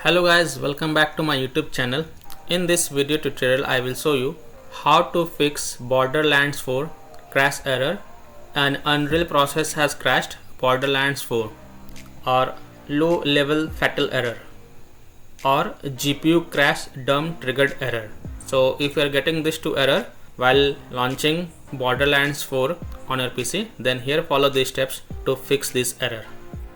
Hello guys, welcome back to my YouTube channel. In this video tutorial I will show you how to fix Borderlands 4 crash error. An Unreal process has crashed Borderlands 4, or low level fatal error, or GPU crash dumb triggered error. So if you are getting this two error while launching Borderlands 4 on your PC, then here follow these steps to fix this error.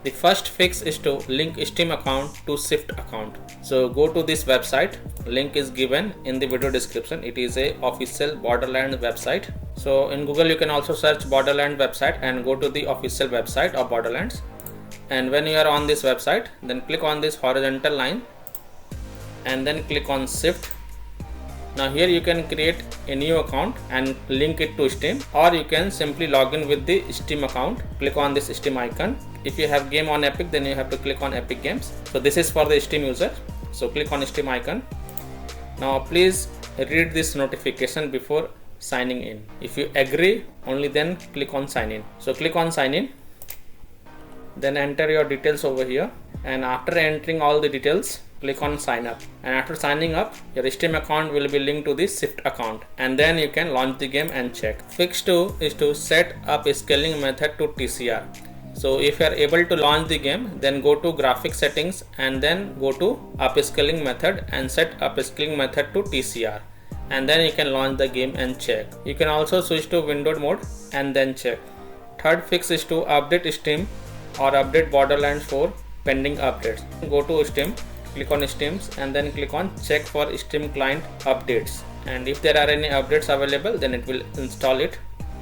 The first fix is to link Steam account to Shift account. So go to this website, link is given in the video description. It is a official Borderlands website. So in Google you can also search Borderlands website and go to the official website of Borderlands. And when you are on this website, then click on this horizontal line and then click on Shift. Now here you can create a new account and link it to Steam, or you can simply log in with the Steam account. Click on this Steam icon. If you have game on Epic, then you have to click on Epic Games. So this is for the Steam user. So click on Steam icon. Now please read this notification before signing in. If you agree, only then click on sign in. So click on sign in. Then enter your details over here. And after entering all the details, click on sign up. And after signing up, your Steam account will be linked to the Shift account. And then you can launch the game and check. Fix 2 is to set up a scaling method to TCR. So if you are able to launch the game, then go to graphic settings and then go to upscaling method and set upscaling method to TCR. And then you can launch the game and check. You can also switch to windowed mode and then check. Third fix is to update Steam or update Borderlands 4 pending updates. Go to Steam, click on Steam and then click on check for Steam client updates. And if there are any updates available, then it will install it.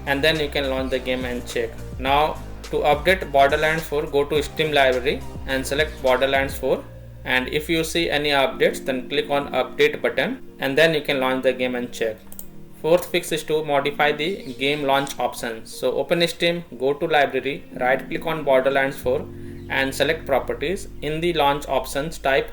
And then you can launch the game and check. Now to update Borderlands 4, go to Steam library and select Borderlands 4. And if you see any updates, then click on update button and then you can launch the game and check. Fourth fix is to modify the game launch options. So open Steam, go to library, right click on Borderlands 4 and select properties. In the launch options, type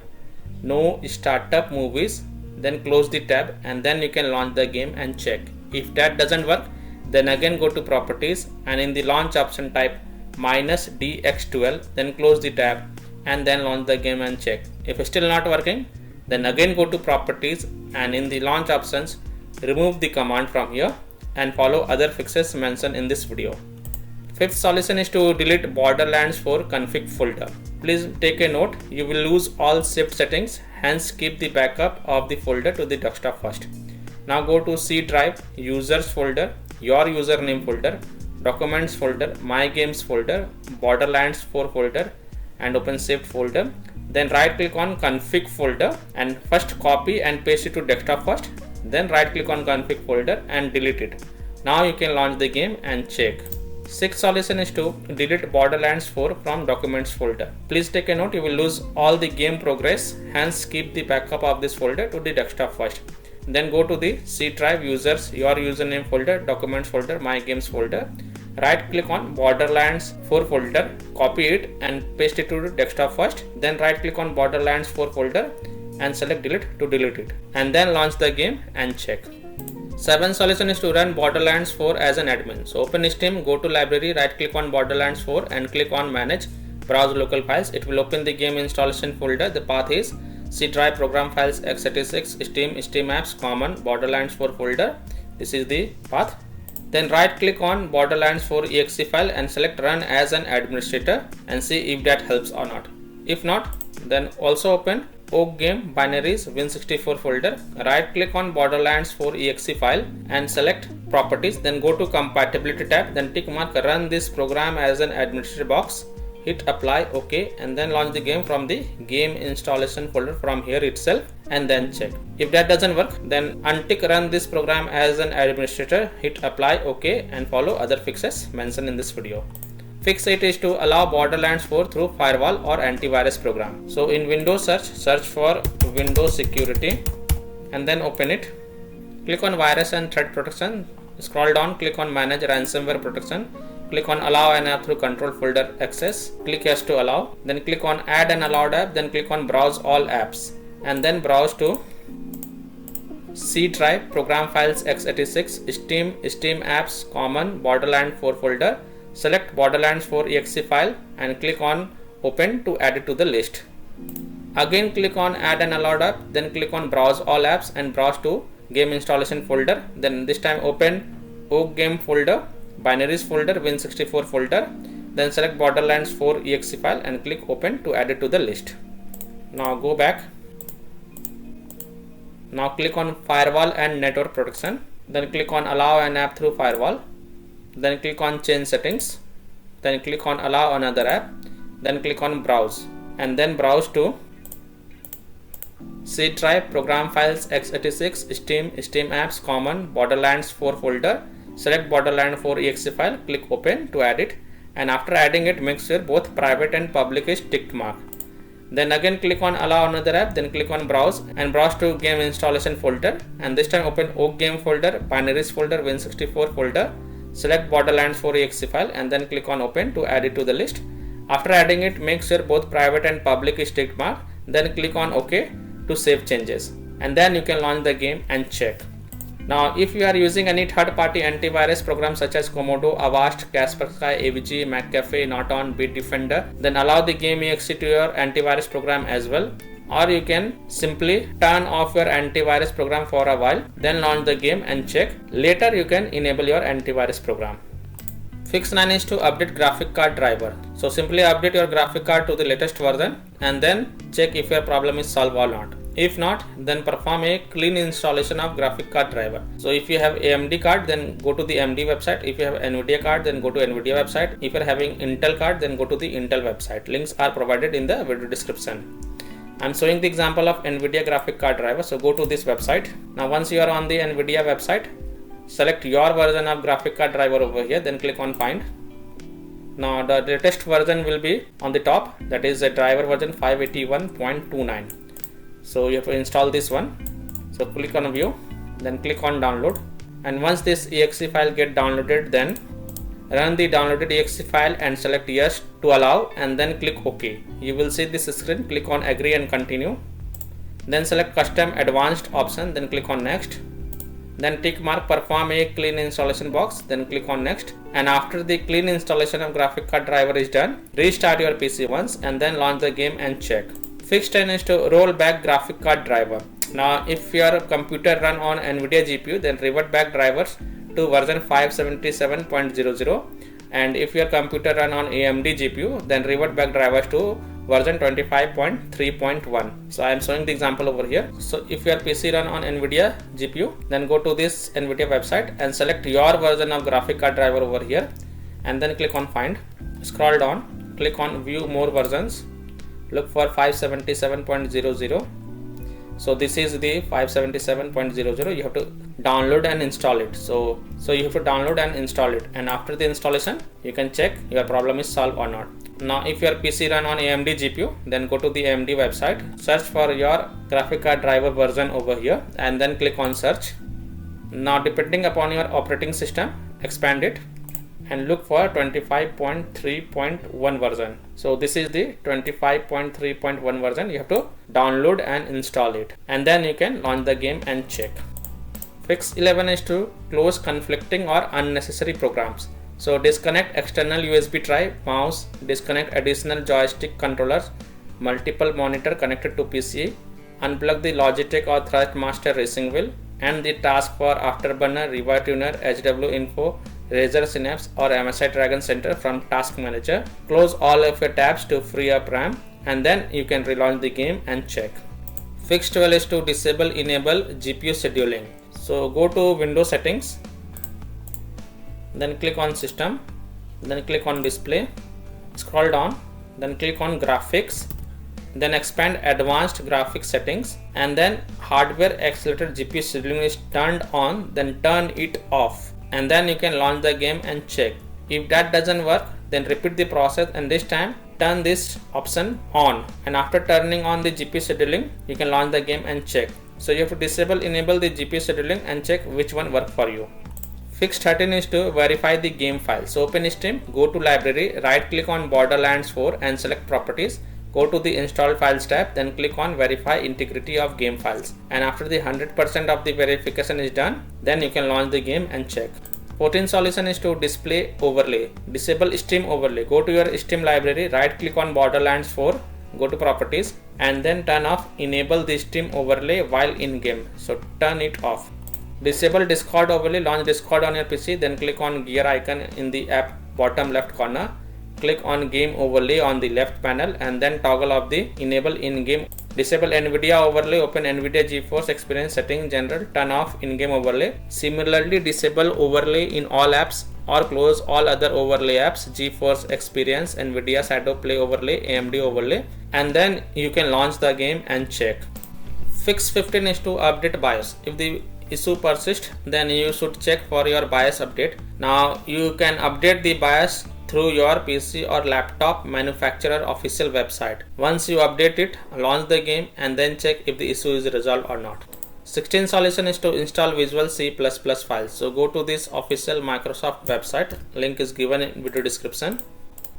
no startup movies, then close the tab and then you can launch the game and check. If that doesn't work, then again go to properties and in the launch option type -DX12, then close the tab and then launch the game and check. If it's still not working, then again go to properties and in the launch options remove the command from here and follow other fixes mentioned in this video. Fifth solution is to delete Borderlands 4 config folder. Please take a note, you will lose all saved settings, hence keep the backup of the folder to the desktop first. Now go to C drive, users folder, your username folder, documents folder, my games folder, Borderlands 4 folder and open saved folder. Then right click on config folder and first copy and paste it to desktop first. Then right click on config folder and delete it. Now you can launch the game and check. Sixth solution is to delete Borderlands 4 from documents folder. Please take a note, you will lose all the game progress, hence keep the backup of this folder to the desktop first. Then go to the C drive, users, your username folder, documents folder, my games folder. Right click on Borderlands 4 folder, copy it and paste it to the desktop first. Then right click on Borderlands 4 folder and select delete to delete it. And then launch the game and check. Seventh solution is to run Borderlands 4 as an admin. So open Steam, go to library, right click on Borderlands 4 and click on manage, browse local files. It will open the game installation folder. The path is C drive, program files, x86, Steam apps, common, Borderlands 4 folder. This is the path. Then right click on Borderlands 4 exe file and select run as an administrator and see if that helps or not. If not, then also open Oak Game Binaries Win64 folder. Right click on Borderlands 4 exe file and select properties. Then go to compatibility tab. Then tick mark run this program as an administrator box. Hit apply, OK, and then launch the game from the game installation folder from here itself and then check. If that doesn't work, then untick run this program as an administrator, hit apply, OK, and follow other fixes mentioned in this video. Fix 8 is to allow Borderlands 4 through Firewall or antivirus program. So in Windows search for Windows Security and then open it. Click on virus and threat protection. Scroll down, click on manage ransomware protection. Click on allow an app through control folder access. Click yes to allow. Then click on add an allowed app. Then click on browse all apps. And then browse to C drive, program files x86, Steam apps, common, Borderlands 4 folder. Select Borderlands 4 exe file and click on open to add it to the list. Again click on add an allowed app, then click on browse all apps and browse to game installation folder. Then this time open Oak game folder, binaries folder, Win64 folder. Then select Borderlands 4 exe file and click open to add it to the list. Now go back. Now click on Firewall and Network Protection. Then click on allow an app through Firewall. Then click on change settings. Then click on allow another app. Then click on browse and then browse to C drive, program files, x86, Steam apps, common, Borderlands 4 folder. Select Borderlands 4 exe file, click open to add it, and after adding it, make sure both private and public is ticked mark. Then again click on allow another app, then click on browse and browse to game installation folder, and this time open Oak game folder, binaries folder, Win64 folder. Select Borderlands 4 exe file and then click on open to add it to the list. After adding it, make sure both private and public is ticked mark, then click on OK to save changes, and then you can launch the game and check. Now if you are using any third-party antivirus programs such as Komodo, Avast, Kaspersky, AVG, McAfee, Norton, Bitdefender, then allow the game exe to your antivirus program as well, or you can simply turn off your antivirus program for a while, then launch the game and check. Later you can enable your antivirus program. Fix 9 is to update graphic card driver. So simply update your graphic card to the latest version and then check if your problem is solved or not. If not, then perform a clean installation of graphic card driver. So if you have AMD card, then go to the AMD website. If you have NVIDIA card, then go to NVIDIA website. If you are having Intel card, then go to the Intel website. Links are provided in the video description. I'm showing the example of NVIDIA graphic card driver. So go to this website. Now once you are on the NVIDIA website, select your version of graphic card driver over here, then click on find. Now the latest version will be on the top, that is a driver version 581.29. So you have to install this one. So click on view, then click on download, and once this exe file get downloaded, then run the downloaded exe file and select yes to allow and then click OK. You will see this screen. Click on agree and continue, then select custom advanced option, then click on next. Then tick mark perform a clean installation box, then click on next, and after the clean installation of graphic card driver is done, restart your PC once and then launch the game and check. Fix 10 is to roll back graphic card driver. Now if your computer run on NVIDIA GPU, then revert back drivers to version 577.00, and if your computer run on AMD GPU, then revert back drivers to version 25.3.1. So I am showing the example over here. So if your PC run on NVIDIA GPU, then go to this NVIDIA website and select your version of graphic card driver over here, and then click on find. Scroll down, click on view more versions, look for 577.00. So this is the 577.00. You have to download and install it. So you have to download and install it, and after the installation you can check your problem is solved or not. Now if your PC run on AMD GPU, then go to the AMD website, search for your graphic card driver version over here and then click on search. Now depending upon your operating system, expand it and look for 25.3.1 version. So this is the 25.3.1 version. You have to download and install it, and then you can launch the game and check. Fix 11 is to close conflicting or unnecessary programs. So disconnect external USB drive, mouse, disconnect additional joystick controllers, multiple monitor connected to PC, unplug the Logitech or Thrustmaster racing wheel, and the task for Afterburner, RivaTuner, HW Info, Razer Synapse or MSI Dragon Center from Task Manager. Close all of your tabs to free up RAM, and then you can relaunch the game and check. Fix 12 is to disable enable GPU scheduling. So go to Windows settings, then click on system, then click on display, scroll down, then click on graphics, then expand advanced graphics settings, and then hardware accelerated GPU scheduling is turned on, then turn it off, and then you can launch the game and check. If that doesn't work, then repeat the process and this time turn this option on, and after turning on the GPU scheduling you can launch the game and check. So you have to disable enable the GPU scheduling and check which one work for you. Fix 13 is to verify the game file. So open Steam, go to library, right click on Borderlands 4 and select properties. Go to the install files tab, then click on verify integrity of game files, and after the 100% of the verification is done, then you can launch the game and check. 14 solution is to display overlay. Disable Steam overlay. Go to your Steam library, right click on Borderlands 4, go to properties and then turn off enable the Steam overlay while in game. So turn it off. Disable Discord overlay, launch Discord on your PC, then click on gear icon in the app bottom left corner. Click on game overlay on the left panel and then toggle off the enable in-game. Disable NVIDIA overlay, open NVIDIA GeForce Experience setting general, turn off in-game overlay. Similarly, disable overlay in all apps or close all other overlay apps, GeForce Experience, NVIDIA Shadow Play overlay, AMD overlay, and then you can launch the game and check. Fix 15 is to update BIOS. If the issue persists, then you should check for your BIOS update. Now you can update the BIOS through your PC or laptop manufacturer official website. Once you update it, launch the game and then check if the issue is resolved or not. 16th solution is to install Visual C++ files. So go to this official Microsoft website. Link is given in video description.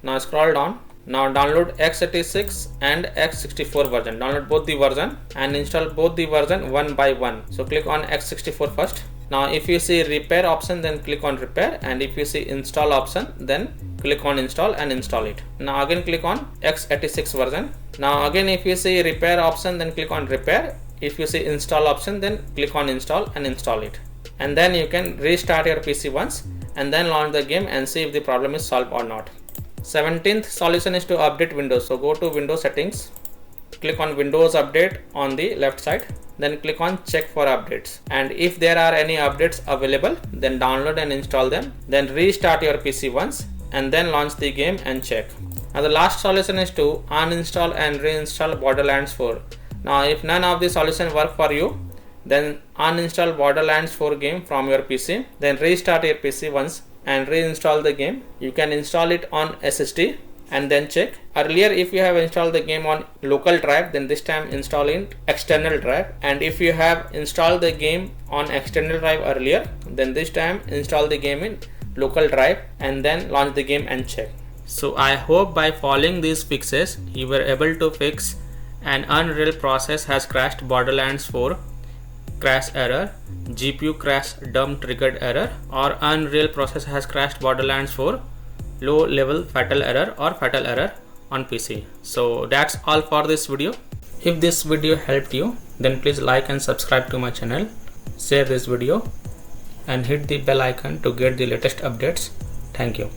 Now scroll down. Now download x86 and x64 version. Download both the version and install both the version one by one. So click on x64 first. Now if you see repair option, then click on repair, and if you see install option, then click on install and install it. Now again click on x86 version. Now again if you see repair option, then click on repair. If you see install option, then click on install and install it. And then you can restart your PC once and then launch the game and see if the problem is solved or not. 17th solution is to update Windows. So go to Windows settings, click on Windows Update on the left side, then click on check for updates, and if there are any updates available, then download and install them, then restart your PC once and then launch the game and check. Now the last solution is to uninstall and reinstall Borderlands 4. Now if none of the solution work for you, then uninstall Borderlands 4 game from your PC, then restart your PC once and reinstall the game. You can install it on SSD and then check. Earlier if you have installed the game on local drive, then this time install in external drive, and if you have installed the game on external drive earlier, then this time install the game in local drive and then launch the game and check. So I hope by following these fixes you were able to fix an unreal process has crashed Borderlands 4 crash error, GPU crash dump triggered error, or unreal process has crashed Borderlands 4 low level fatal error or fatal error on PC. So that's all for this video. If this video helped you, then please like and subscribe to my channel, share this video and hit the bell icon to get the latest updates. Thank you.